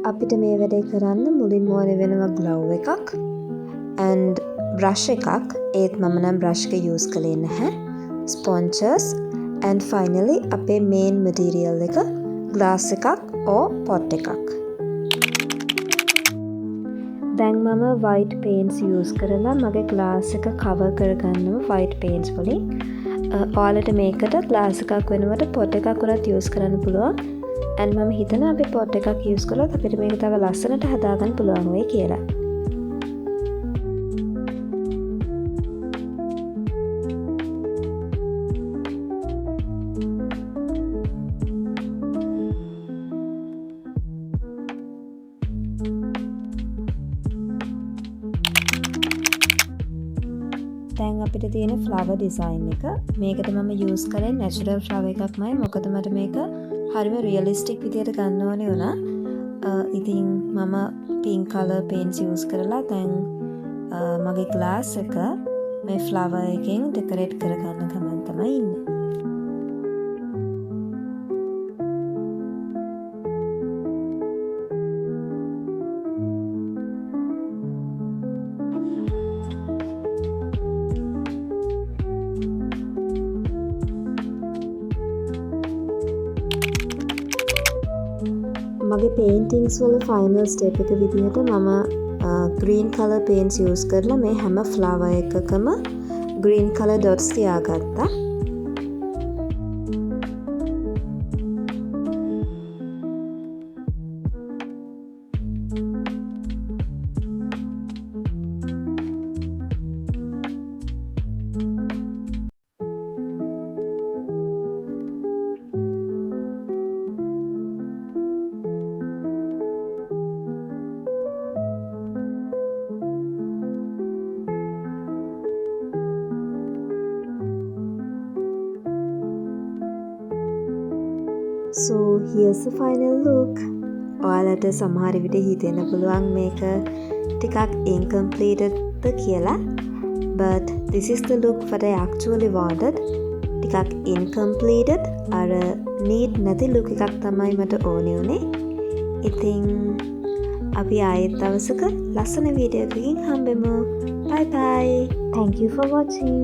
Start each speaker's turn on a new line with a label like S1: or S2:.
S1: අපිට මේ වැඩේ කරන්න මුලින්ම ඕන වෙනවා glove එකක් and brush එකක්. ඒත් මම නම් brush එක use කළේ නැහැ. Sponges and finally අපේ main material එක glass එකක් or pot එකක්. දැන් මම white paints use කරලා මගේ glass එක cover කරගන්නවා white paints වලින්. ඔයාලට මේකට glass එකක් වෙනුවට pot එකක් උනත් use කරන්න පුළුවන්. and මම හිතනවා අපි pot එකක් use කළොත් අපිට මේක තව ලස්සනට හදාගන්න පුළුවන් වෙයි කියලා. දැන් අපිට තියෙන flower design එක. මේකට මම use කරේ natural flower එකක්මයි. මොකද මට මේක හරිම realistic විදියට ගන්න ඕනේ වුණා. ඉතින් මම pink color paints use කරලා දැන් මගේ glass එක මේ flower එකෙන් decorate කරගන්න ගමන් තමයි ඉන්නේ. මගේ paintings වල final step එක විදිහට මම green color paints use කරලා මේ හැම flower එකකම green color dots තියාගත්තා. So here's the final look. ඔයාලට සමහර විට හිතෙන්න පුළුවන් මේක ටිකක් incomplete කියලා. But this is the look what I actually wanted. ටිකක් incomplete අර neat නැති look එකක් තමයි මට ඕනේ උනේ. ඉතින් අපි ආයෙත් දවසක ලස්සන වීඩියෝ එකකින් හම්බෙමු. Bye bye. Thank you for watching.